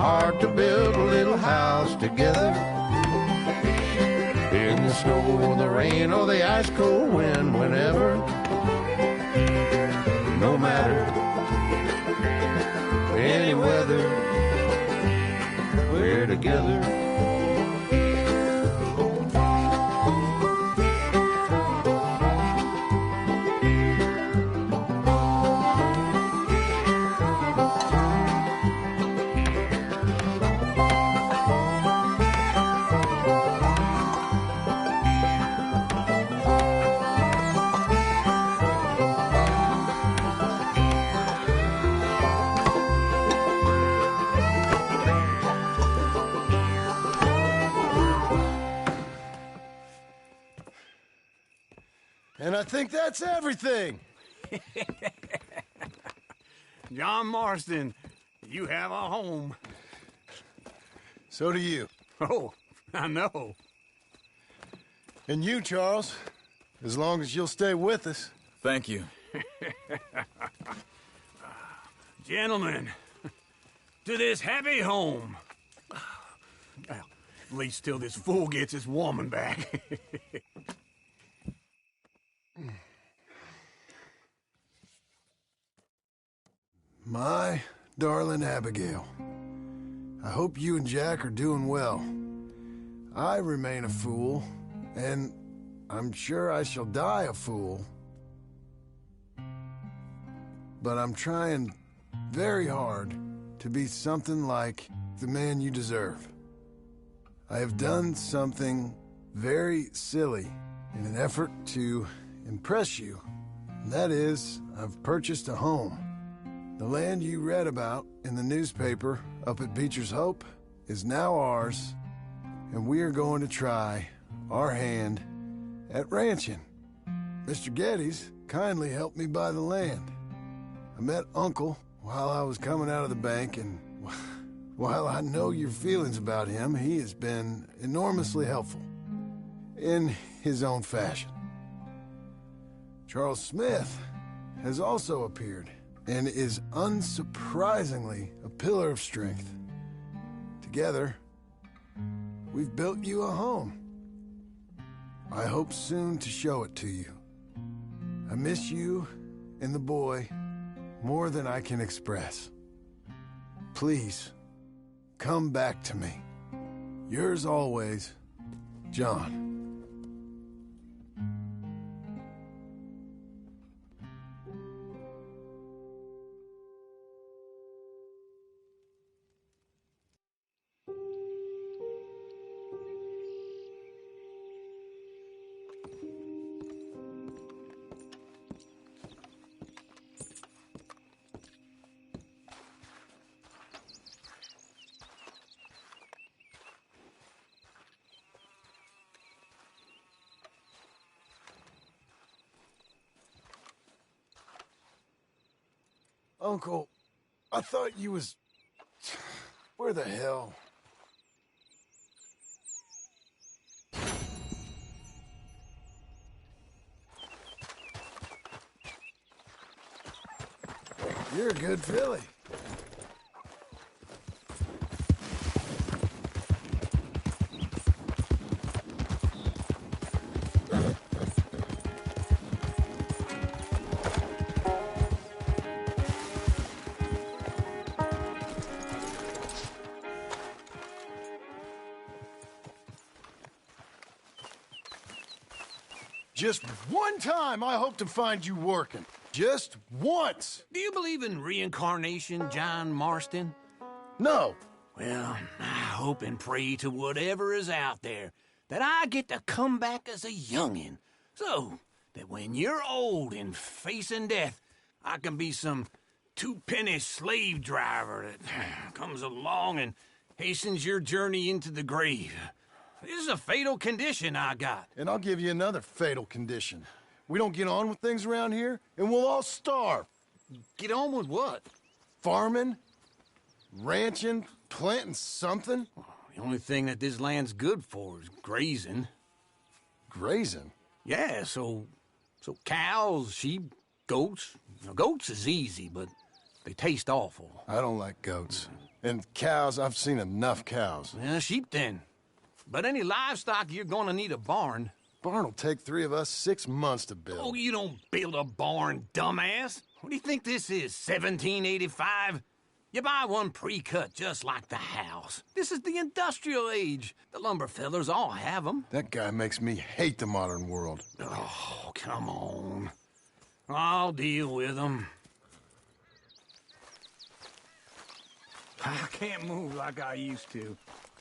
hard to build a little house together. In the snow or the rain or the ice cold wind, whenever, no matter any weather, we're together. And I think that's everything. John Marston, you have a home. So do you. Oh, I know. And you, Charles, as long as you'll stay with us. Thank you. Gentlemen, to this happy home. Well, at least till this fool gets his woman back. My darling Abigail, I hope you and Jack are doing well. I remain a fool, and I'm sure I shall die a fool. But I'm trying very hard to be something like the man you deserve. I have done something very silly in an effort to impress you. And that is, I've purchased a home. The land you read about in the newspaper up at Beecher's Hope is now ours, and we are going to try our hand at ranching. Mr. Geddes kindly helped me buy the land. I met Uncle while I was coming out of the bank, and while I know your feelings about him, he has been enormously helpful in his own fashion. Charles Smith has also appeared and is unsurprisingly a pillar of strength. Together, we've built you a home. I hope soon to show it to you. I miss you and the boy more than I can express. Please, come back to me. Yours always, John. Uncle, I thought you was... Where the hell? You're a good filly. Just one time I hope to find you working. Just once. Do you believe in reincarnation, John Marston? No. Well, I hope and pray to whatever is out there that I get to come back as a youngin', so that when you're old and facing death, I can be some two-penny slave driver that comes along and hastens your journey into the grave. This is a fatal condition I got. And I'll give you another fatal condition. We don't get on with things around here, and we'll all starve. Get on with what? Farming, ranching, planting something. The only thing that this land's good for is grazing. Grazing? Yeah, so cows, sheep, goats. Now, goats is easy, but they taste awful. I don't like goats. And cows, I've seen enough cows. Yeah, sheep then. But any livestock, you're gonna need a barn. Barn will take 3 of us 6 months to build. Oh, you don't build a barn, dumbass. What do you think this is, 1785? You buy one pre-cut just like the house. This is the industrial age. The lumber fellers all have them. That guy makes me hate the modern world. Oh, come on. I'll deal with them. I can't move like I used to.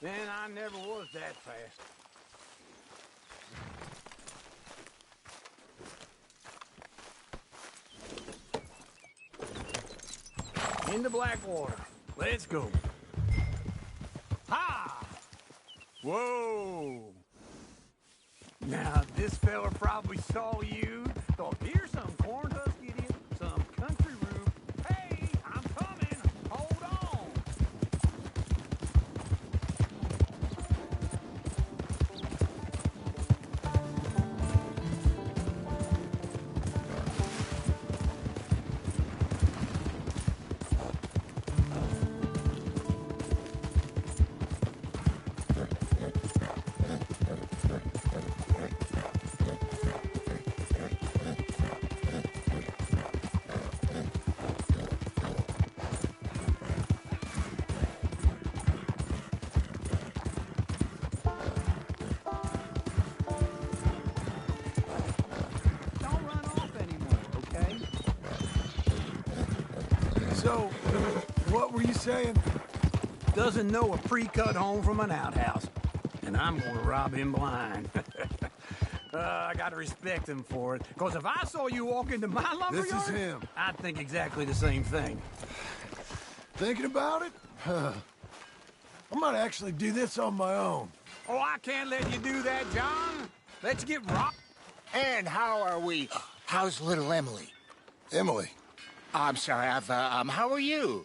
Man, I never was that fast. Into Blackwater. Let's go. Ha! Whoa! Now, this fella probably saw you. Thought, here's some corn husk idiot, some country rube. Hey, I'm coming. Hold on. So, what were you saying? Doesn't know a pre-cut home from an outhouse. And I'm gonna rob him blind. I gotta respect him for it. Because if I saw you walk into my lumberyard... This is him. I'd think exactly the same thing. Thinking about it? I might actually do this on my own. Oh, I can't let you do that, John. Let you get robbed. And how are we? How's little Emily? Emily. I'm sorry, how are you?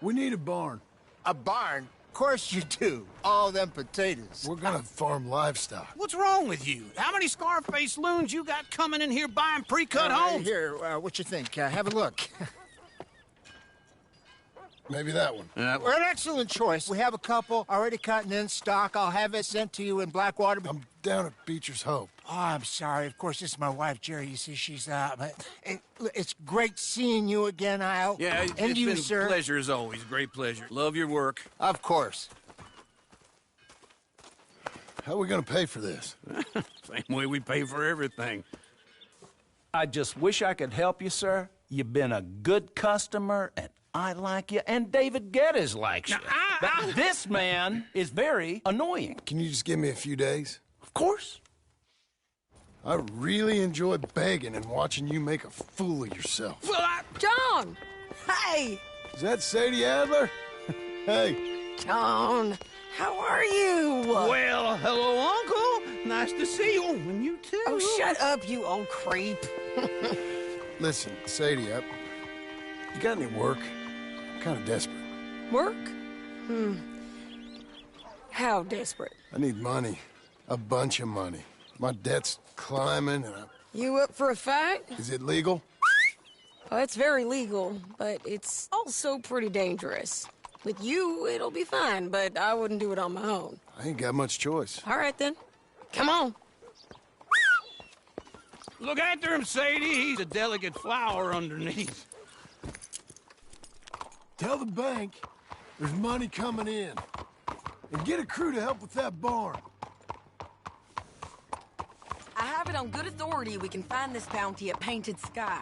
We need a barn. A barn? Of course you do. All them potatoes. We're gonna farm livestock. What's wrong with you? How many Scarface loons you got coming in here buying pre-cut homes? Here, what you think? Have a look. Maybe that one. We're an excellent choice. We have a couple already cut and in stock. I'll have it sent to you in Blackwater. I'm down at Beecher's Hope. Oh, I'm sorry. Of course, this is my wife, Jerry. You see, she's it's great seeing you again, Al. Yeah, and it's you, been sir. a pleasure as always. Great pleasure. Love your work. Of course. How are we gonna pay for this? Same way we pay for everything. I just wish I could help you, sir. You've been a good customer, and I like you, and David Geddes likes you. But this man is very annoying. Can you just give me a few days? Of course. I really enjoy begging and watching you make a fool of yourself. John! Hey! Is that Sadie Adler? Hey. John, how are you? Well, hello, Uncle. Nice to see you. And you too. Oh, shut up, you old creep. Listen, Sadie, you got any work? I'm kind of desperate. Work? How desperate? I need money. A bunch of money. My debt's climbing and You up for a fight? Is it legal? Oh, it's very legal, but it's also pretty dangerous. With you, it'll be fine, but I wouldn't do it on my own. I ain't got much choice. All right, then. Come on. Look after him, Sadie. He's a delicate flower underneath. Tell the bank there's money coming in. And get a crew to help with that barn. I have it on good authority we can find this bounty at Painted Sky.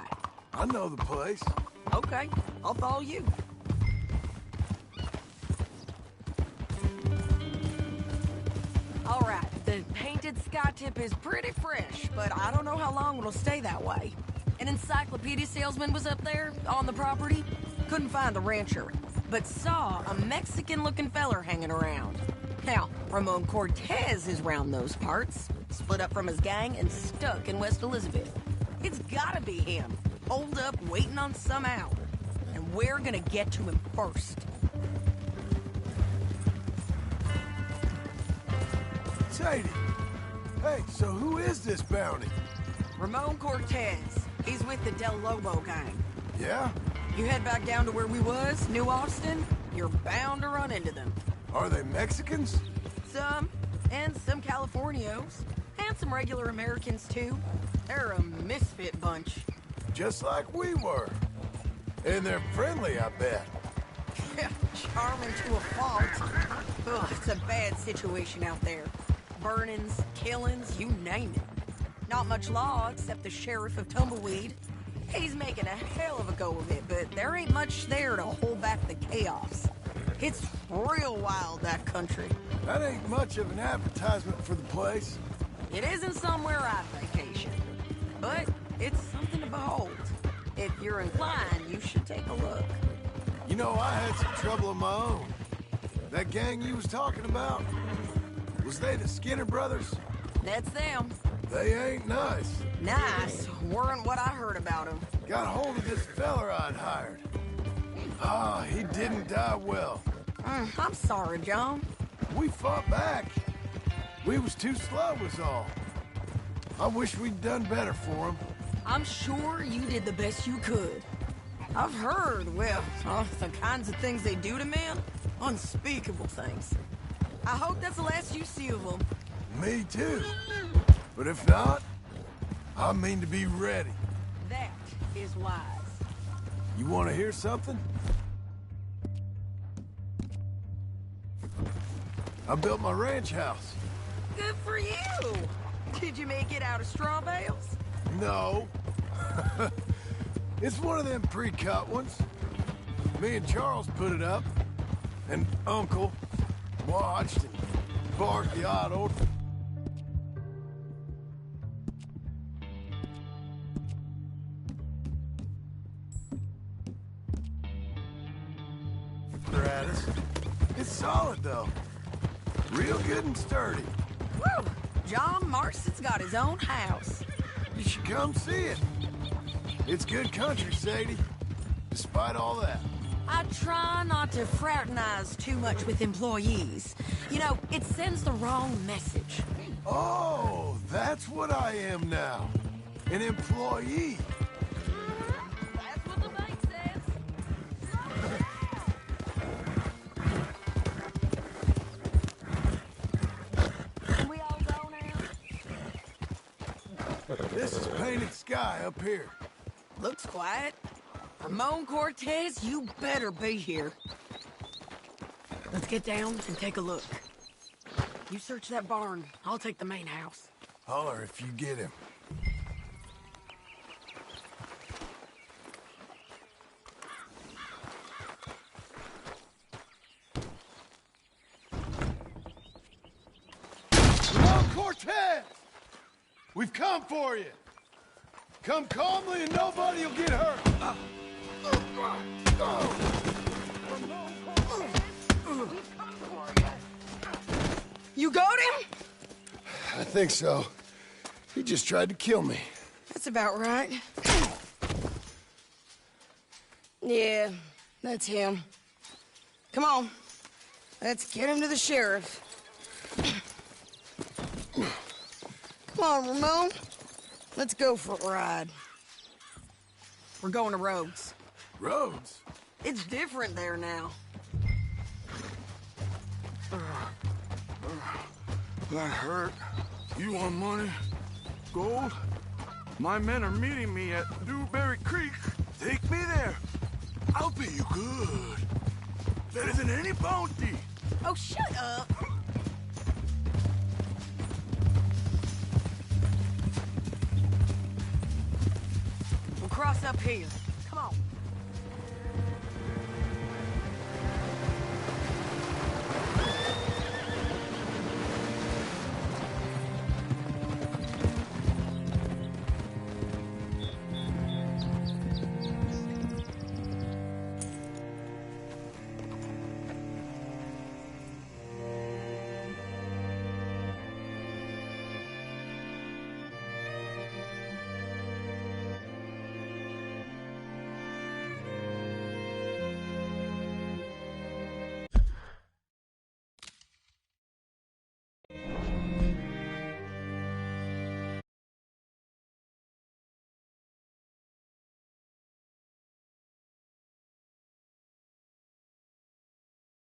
I know the place. Okay, I'll follow you. All right, the Painted Sky tip is pretty fresh, but I don't know how long it'll stay that way. An encyclopedia salesman was up there on the property. Couldn't find the rancher, but saw a Mexican-looking feller hanging around. Now, Ramon Cortez is round those parts, split up from his gang and stuck in West Elizabeth. It's gotta be him, holed up waiting on some out. And we're gonna get to him first. Sadie! Hey, so who is this bounty? Ramon Cortez. He's with the Del Lobo gang. Yeah? You head back down to where we was, New Austin, you're bound to run into them. Are they Mexicans? Some, and some Californios, and some regular Americans too. They're a misfit bunch. Just like we were. And they're friendly, I bet. Charming to a fault. Ugh, it's a bad situation out there. Burnings, killings, you name it. Not much law except the sheriff of Tumbleweed. He's making a hell of a go of it, but there ain't much there to hold back the chaos. It's real wild, that country. That ain't much of an advertisement for the place. It isn't somewhere I vacation, but it's something to behold. If you're inclined, you should take a look. You know, I had some trouble of my own. That gang you was talking about, was they the Skinner brothers? That's them. They ain't nice. Nice. Weren't what I heard about them. Got hold of this feller I'd hired. Ah, he didn't die well. I'm sorry, John. We fought back. We was too slow was all. I wish we'd done better for him. I'm sure you did the best you could. I've heard, well, the kinds of things they do to men. Unspeakable things. I hope that's the last you see of them. Me too. But if not, I mean to be ready. That is wise. You want to hear something? I built my ranch house. Good for you. Did you make it out of straw bales? No. It's one of them pre-cut ones. Me and Charles put it up, and Uncle watched and barked the odd old... at us. It's solid, though. Real good and sturdy. Woo! John Marston's got his own house. You should come see it. It's good country, Sadie. Despite all that. I try not to fraternize too much with employees. You know, it sends the wrong message. Oh, that's what I am now. An employee. That's what the bank says. Can we all go now? This is Painted Sky up here. Looks quiet. Ramon Cortez, you better be here. Let's get down and take a look. You search that barn. I'll take the main house. Holler if you get him. Ramon Cortez! We've come for you. Come calmly and nobody will get hurt. You got him? I think so. He just tried to kill me. That's about right. Yeah, that's him. Come on. Let's get him to the sheriff. Come on, Ramon. Let's go for a ride. We're going to Rhodes. Rhodes? It's different there now. That hurt. You want money? Gold? My men are meeting me at Dewberry Creek. Take me there. I'll pay you good. Better than any bounty. Oh, shut up. We'll cross up here. Come on.